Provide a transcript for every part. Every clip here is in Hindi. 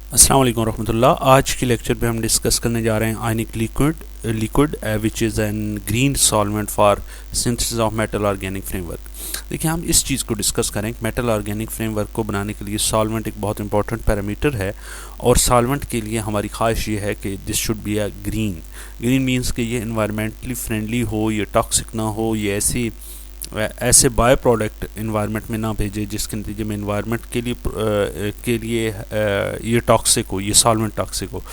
अस्सलाम वालेकुम रहमतुल्लाह। आज के लेक्चर पे हम डिस्कस करने जा रहे हैं ionic liquid which is an green solvent for synthesis of metal organic framework. देखिए, हम इस चीज़ को डिस्कस करें कि मेटल ऑर्गेनिक फ्रेमवर्क को बनाने के लिए सॉल्वेंट एक बहुत इंपॉर्टेंट पैरामीटर है, और सॉल्वेंट के लिए हमारी ख्वाहिश ये है कि this should be a green means कि ये इन्वायरमेंटली फ्रेंडली हो, ये टॉक्सिक ना हो, ये ऐसे बाय प्रोडक्ट इन्वायरमेंट में ना भेजे जिसके नतीजे में इन्वायरमेंट के लिए ये टॉक्सिक हो, ये सॉल्वेंट टॉक्सिक हो।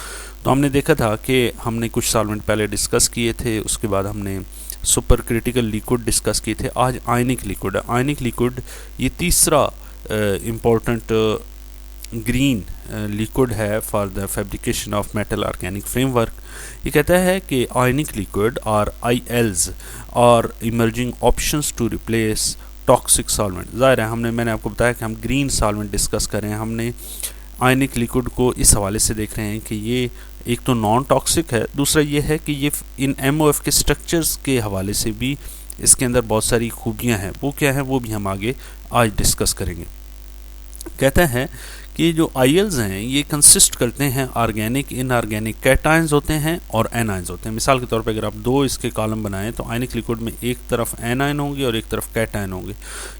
तो हमने देखा था कि हमने कुछ सॉल्वेंट पहले डिस्कस किए थे, उसके बाद हमने सुपर क्रिटिकल लिक्विड डिस्कस किए थे। आज आयनिक लिक्विड है। आयनिक लिक्विड ये तीसरा इम्पोर्टेंट ग्रीन लिक्विड है for the fabrication of metal organic framework. ये कहता है कि आयनिक लिक्विड और ILs और emerging options to replace toxic solvent. ज़ाहिर है मैंने आपको बताया कि हम ग्रीन सॉल्वेंट डिस्कस करें। हमने आयनिक लिक्विड को इस हवाले से देख रहे हैं कि ये एक तो नॉन टॉक्सिक है, दूसरा ये है कि ये इन MOF के स्ट्रक्चर्स के हवाले से भी इसके अंदर बहुत सारी खूबियाँ हैं। वो क्या है वो भी हम आगे आज डिस्कस करेंगे। कहता है कि जो ILs हैं ये कंसिस्ट करते हैं ऑर्गेनिक इनऑर्गेनिक कैटायंस होते हैं और एनायंस होते हैं। मिसाल के तौर पे अगर आप दो इसके कॉलम बनाएं तो आयनिक लिक्विड में एक तरफ एनायन होंगे और एक तरफ कैटायन होंगे।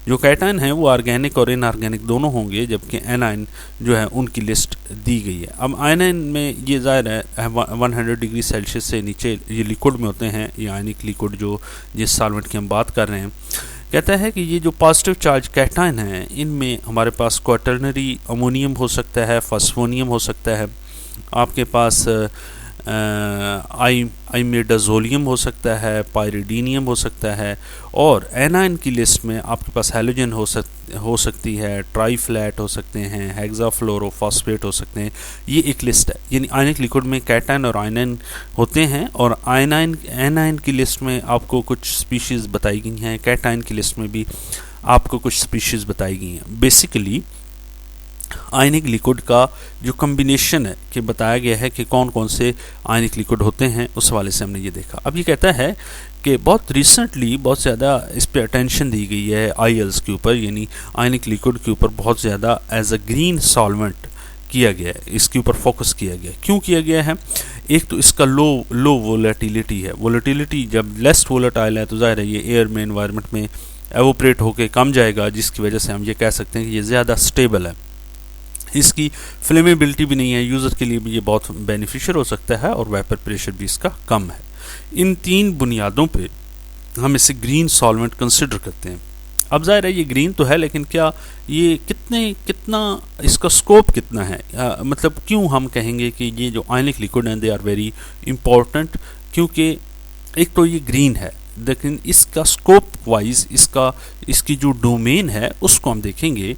जो कैटायन है वो ऑर्गेनिक और इनऑर्गेनिक दोनों होंगे, जबकि एनायन जो है उनकी लिस्ट दी गई है। अब आयनाइन में ये ज़ाहिर है 100 डिग्री सेल्सियस से नीचे ये लिक्विड में होते हैं, ये आयनिक लिक्विड जो जिस सॉल्वेंट की हम बात कर रहे हैं। कहता है कि ये जो पॉजिटिव चार्ज कैटायन हैं इनमें हमारे पास क्वाटर्नरी अमोनियम हो सकता है, फॉस्फोनियम हो सकता है, आपके पास आइमेडाजोलियम हो सकता है, पायरिडीनियम हो सकता है, और एनायन की लिस्ट में आपके पास हैलोजन हो सकती है, ट्राईफ्लैट हो सकते हैं, हेक्साफ्लोरोफॉस्फेट हो सकते हैं। ये एक लिस्ट है, यानी आयनिक लिक्विड में कैटायन और आयनाइन होते हैं, और एनायन की लिस्ट में आपको कुछ स्पीशीज़ बताई गई हैं, कैटायन की लिस्ट में भी आपको कुछ स्पीशीज़ बताई गई हैं। बेसिकली आयनिक लिक्विड का जो कम्बिनेशन है कि बताया गया है कि कौन कौन से आयनिक लिक्विड होते हैं, उस वाले से हमने ये देखा। अब ये कहता है कि बहुत रिसेंटली बहुत ज़्यादा इस पर अटेंशन दी गई है ILs के ऊपर, यानी आयनिक लिक्विड के ऊपर बहुत ज़्यादा एज अ ग्रीन सॉल्वेंट किया गया है, इसके ऊपर फोकस किया गया है। क्यों किया गया है? एक तो इसका लो वोलेटिलिटी है। वोलेटिलिटी जब लेस वोलेटाइल है तो ज़ाहिर है ये एयर में एनवायरनमेंट में एवोपरेट होकर कम जाएगा, जिसकी वजह से हम ये कह सकते हैं कि ये ज़्यादा स्टेबल है। इसकी फ्लेमेबिलिटी भी नहीं है, यूज़र के लिए भी ये बहुत बेनिफिशियल हो सकता है, और वेपर प्रेशर भी इसका कम है। इन तीन बुनियादों पे हम इसे ग्रीन सॉल्वेंट कंसिडर करते हैं। अब ज़ाहिर है ये ग्रीन तो है, लेकिन क्या ये कितना इसका स्कोप कितना है, मतलब क्यों हम कहेंगे कि ये जो आयनिक लिक्विड हैं दे आर वेरी इम्पोर्टेंट? क्योंकि एक तो ये ग्रीन है, लेकिन इसका स्कोप वाइज इसकी जो डोमेन है उसको हम देखेंगे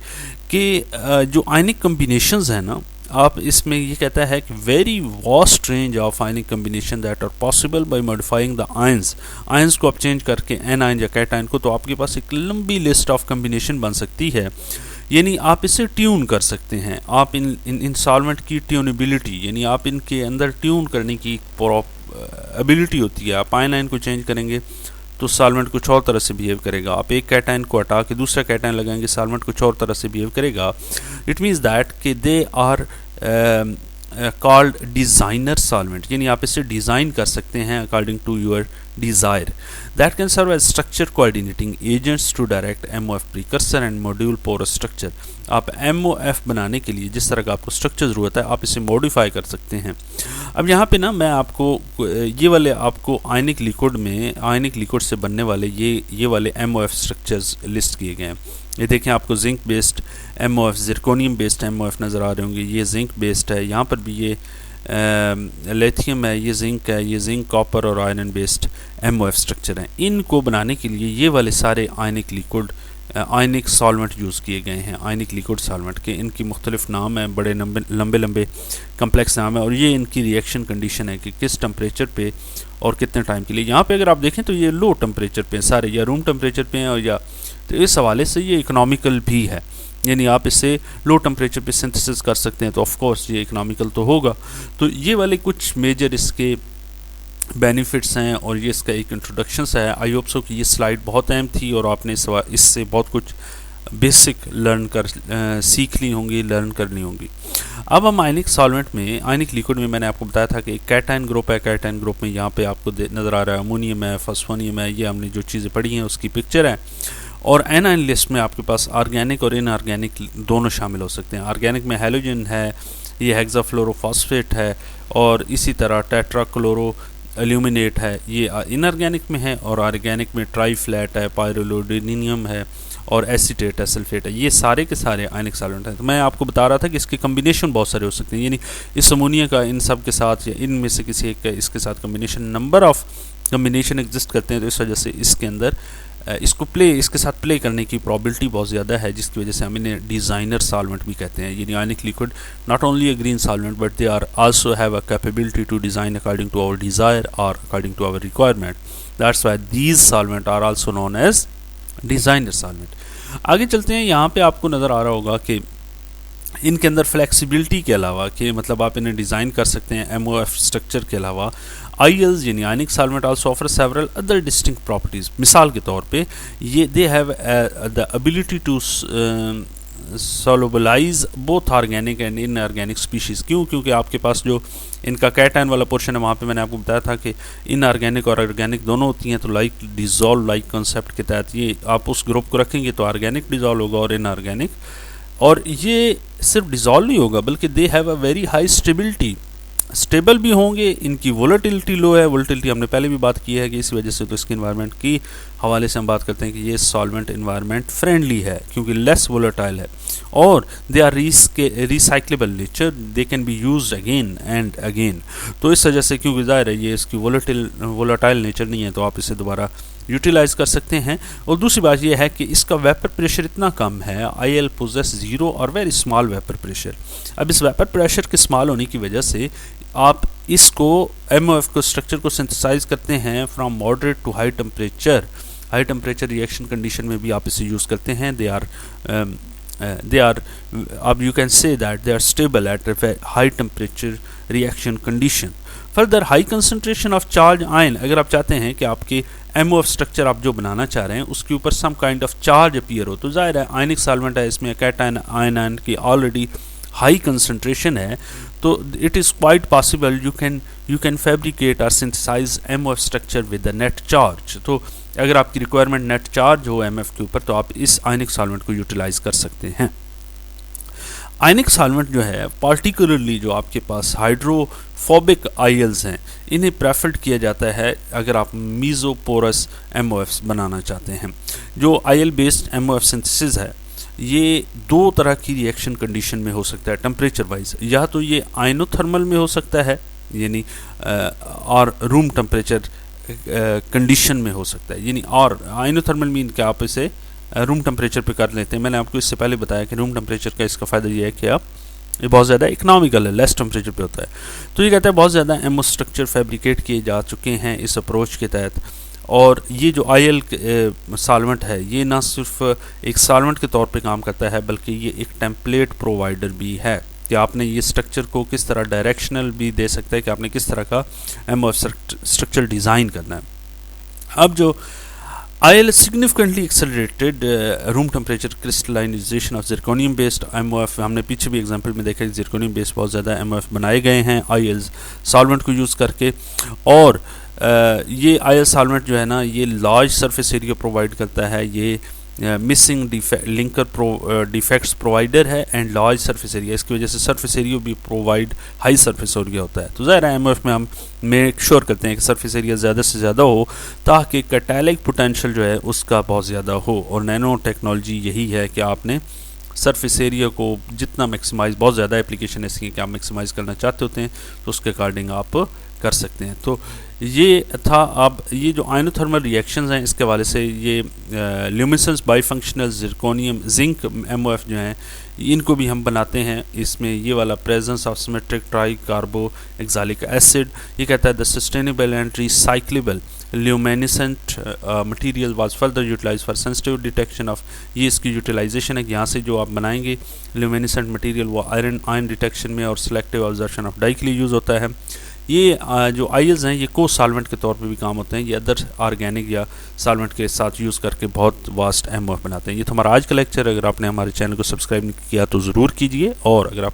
कि जो आयनिक कम्बिनेशंस है ना, आप इसमें ये कहता है कि very vast range of ionic combination that are possible by modifying the ions को आप चेंज करके एनायन या कैटायन को, तो आपके पास एक लंबी लिस्ट ऑफ कम्बिनेशन बन सकती है। यानी आप इसे ट्यून कर सकते हैं। आप इन सॉल्वेंट की ट्यूनेबिलिटी, यानी आप इनके अंदर ट्यून करने की एबिलिटी होती है। आप आयनाइन को चेंज करेंगे तो सॉल्वेंट कुछ और तरह से बिहेव करेगा। आप एक कैटायन को हटा के दूसरा कैटायन लगाएंगे, सॉल्वेंट कुछ और तरह से बिहेव करेगा। इट मीन्स दैट कि they are called designer solvent, यानी आप इसे डिज़ाइन कर सकते हैं according to your desire. That can serve as structure coordinating agents to direct MOF precursor and module porous structure. आप MOF बनाने के लिए जिस तरह का आपको स्ट्रक्चर ज़रूरत है आप इसे मॉडिफाई कर सकते हैं। अब यहाँ पे ना मैं आपको ये वाले आपको आयनिक लिक्विड से बनने वाले ये वाले MOF स्ट्रक्चर्स लिस्ट किए गए हैं। ये देखें, आपको zinc based MOF, zirconium based MOF नज़र आ रहे होंगे। ये जिंक बेस्ड है, यहाँ पर भी ये लिथियम है, ये जिंक कॉपर और आयरन बेस्ड MOF स्ट्रक्चर हैं। इनको बनाने के लिए ये वाले सारे आयनिक सॉल्वेंट यूज़ किए गए हैं। आयनिक लिक्विड सॉल्वेंट के इनकी मुख्तलिफ नाम हैं, बड़े लंबे कम्प्लेक्स नाम है, और ये इनकी रिएक्शन कंडीशन है कि किस टेम्परेचर पे और कितने टाइम के लिए। यहाँ पे अगर आप देखें तो ये लो टेम्परेचर पे सारे, या रूम टेम्परेचर पे हैं, और या तो इस हवाले से ये इकोनॉमिकल भी है, यानी आप इसे लो टेम्परेचर पे सिंथेसिस कर सकते हैं, तो ऑफ कोर्स ये इकोनॉमिकल तो होगा। तो ये वाले कुछ मेजर इसके बेनिफिट्स हैं, और ये इसका एक इंट्रोडक्शन है। आई होप सो कि ये स्लाइड बहुत अहम थी और आपने इससे बहुत कुछ बेसिक सीख ली होंगी, लर्न करनी होंगी। अब हम आयनिक सॉल्वेंट में, आयनिक लिक्विड में मैंने आपको बताया था कि एक कैटायन ग्रुप है। कैटायन ग्रुप में यहाँ पे आपको नज़र आ रहा है अमोनियम है, फॉस्फोनियम है, ये हमने जो चीज़ें पढ़ी हैं उसकी पिक्चर है। और एनाइन लिस्ट में आपके पास ऑर्गेनिक और इनऑर्गेनिक दोनों शामिल हो सकते हैं। ऑर्गेनिक में हैलोजन है, ये हेक्साफ्लोरोफॉस्फेट है, और इसी तरह टेट्राक्लोरो एल्यूमिनेट है, ये इनऑर्गेनिक में है। और ऑर्गेनिक में ट्राईफ्लैट है, पायरोलोडिनियम है, और एसीटेट है, सल्फेट है। ये सारे के सारे आयनिक सॉल्वेंट हैं। तो मैं आपको बता रहा था कि इसके कम्बिनेशन बहुत सारे हो सकते हैं, यानी इस अमोनिया का इन सब के साथ या इनमें से किसी एक का इसके साथ combination, number of combination exist करते हैं। तो इस वजह से इसके अंदर इसके साथ प्ले करने की प्रॉबिलिटी बहुत ज़्यादा है, जिसकी वजह से हम इन्हें डिज़ाइनर सॉल्वेंट भी कहते हैं। यानी ionic liquid not only a green solvent but they are also have a capability to design according to our desire और according to our requirement. That's why these solvent are also known as designer solvent. आगे चलते हैं। यहाँ पे आपको नज़र आ रहा होगा कि इनके अंदर फ्लेक्सिबिलिटी के अलावा, कि मतलब आप इन्हें डिज़ाइन कर सकते हैं MOF स्ट्रक्चर के अलावा, आईएल्स यानी ionic solvent also offer several other distinct properties. मिसाल के तौर पे ये they have the ability to solubilise both organic and inorganic species. क्योंकि आपके पास जो इनका कैटायन वाला पोर्शन है, वहाँ पे मैंने आपको बताया था कि इनऑर्गेनिक और ऑर्गेनिक दोनों होती हैं। तो डिज़ोल्व कॉन्सेप्ट के तहत ये आप उस ग्रुप को रखेंगे तो ऑर्गेनिक डिज़ोल्व होगा और इनऑर्गेनिक। और ये सिर्फ डिज़ोल्व नहीं होगा बल्कि they have a very high stability, stable भी होंगे। इनकी वोलेटिलिटी लो है। वोलेटिलिटी हमने पहले भी बात की है कि इस वजह से तो इसके इन्वायरमेंट की हवाले से हम बात करते हैं कि ये सॉल्वेंट इन्वायरमेंट फ्रेंडली है क्योंकि लेस वोलेटाइल है। और they are recyclable nature, they can be use again and again. तो इस वजह से क्योंकि ज़ाहिर है ये इसकी वोलेटाइल नेचर नहीं है तो आप इसे दोबारा यूटिलाइज कर सकते हैं। और दूसरी बात यह है कि इसका वेपर प्रेशर इतना कम है, IL पोजेस जीरो और वेरी स्मॉल वेपर प्रेशर। अब इस वेपर प्रेशर के स्मॉल होने की वजह से आप इसको MOF को स्ट्रक्चर को सिंथेसाइज करते हैं from moderate to high temperature. High temperature reaction condition में भी आप इसे यूज़ करते हैं। दे आर अब you can say that they are stable at high temperature reaction condition. Further high concentration of charge ion, अगर आप चाहते हैं कि आपके MOF स्ट्रक्चर आप जो बनाना चाह रहे हैं उसके ऊपर some kind of charge appear हो, तो जाहिर है आयनिक सॉल्वेंट है, इसमें कैटायन आयन की ऑलरेडी हाई कंसंट्रेशन है, तो it is quite possible you can fabricate और synthesise MOF structure with the net charge. तो अगर आपकी रिक्वायरमेंट नेट चार्ज हो MF के ऊपर तो आप इस आयनिक सॉल्वेंट को यूटिलाइज कर सकते हैं। आयनिक सॉल्वेंट जो है पार्टिकुलरली जो आपके पास हाइड्रोफोबिक आयल्स हैं, इन्हें प्रेफर्ड किया जाता है अगर आप मीज़ोपोरस MOFs बनाना चाहते हैं। जो आयल बेस्ड MOF सिंथेसिस है ये दो तरह की रिएक्शन कंडीशन में हो सकता है टेम्परेचर वाइज। या तो ये आयनोथर्मल में हो सकता है यानी और रूम टेम्परेचर कंडीशन में हो सकता है, यानी और आयनोथर्मल मीन कि आप इसे रूम टेम्परेचर पे कर लेते हैं। मैंने आपको इससे पहले बताया कि रूम टेम्परेचर का इसका फ़ायदा ये है कि आप ये बहुत ज़्यादा इकोनॉमिकल है, लेस टेम्परेचर पे होता है। तो ये कहता है बहुत ज़्यादा MO स्ट्रक्चर फैब्रिकेट किए जा चुके हैं इस अप्रोच के तहत। और ये जो IL सॉल्वेंट है ये ना सिर्फ एक सॉल्वेंट के तौर पे काम करता है बल्कि ये एक टेम्पलेट प्रोवाइडर भी है कि आपने ये स्ट्रक्चर को किस तरह डायरेक्शनल भी दे सकता है कि आपने किस तरह का MOF स्ट्रक्चर डिज़ाइन करना है। अब जो IL significantly accelerated room temperature crystallization of zirconium based MOF, हमने पीछे भी एग्जांपल में देखा कि zirconium based बहुत ज़्यादा MOF बनाए गए हैं IL सॉल्वेंट को यूज़ करके। और ये IL सॉल्वेंट जो है ना ये लार्ज सरफेस एरिया प्रोवाइड करता है, ये मिसिंग लिंकर डिफेक्ट्स प्रोवाइडर है एंड लार्ज सरफेस एरिया, इसकी वजह से सरफेस एरिया भी प्रोवाइड हाई सरफेस एरिया होता है। तो ज़ाहिर है MOF में हम मेक श्योर करते हैं कि सरफेस एरिया ज़्यादा से ज़्यादा हो ताकि कैटालिक पोटेंशियल जो है उसका बहुत ज़्यादा हो। और नैनो टेक्नोलॉजी यही है कि आपने सरफेस एरिया को जितना मैक्सिमाइज़, बहुत ज़्यादा एप्लीकेशन ऐसी है कि आप मैक्सिमाइज़ करना चाहते होते हैं तो उसके अकॉर्डिंग आप कर सकते हैं। तो ये था। अब ये जो आयनोथर्मल रिएक्शंस हैं इसके वाले से ये ल्यूमिनेसेंस बाईफंक्शनल जिरकोनियम जिंक MOF जो हैं इनको भी हम बनाते हैं। इसमें ये वाला presence of symmetric tricarboxylic acid, ये कहता है the sustainable and recyclable luminescent material was further utilise for sensitive detection of, ये इसकी यूटिलाइजेशन है। यहाँ से जो आप बनाएंगे ल्यूमिनेसेंट मटेरियल वो आयरन डिटेक्शन में और सिलेक्टिव ऑब्जर्वेशन ऑफ डाई के लिए यूज़ होता है। ये जो आयल्स हैं ये को सॉल्वेंट के तौर पे भी काम होते हैं, ये अदर ऑर्गेनिक या सॉल्वेंट के साथ यूज़ करके बहुत वास्ट MOF बनाते हैं। ये तो हमारा आज का लेक्चर। अगर आपने हमारे चैनल को सब्सक्राइब नहीं किया तो ज़रूर कीजिए और अगर आप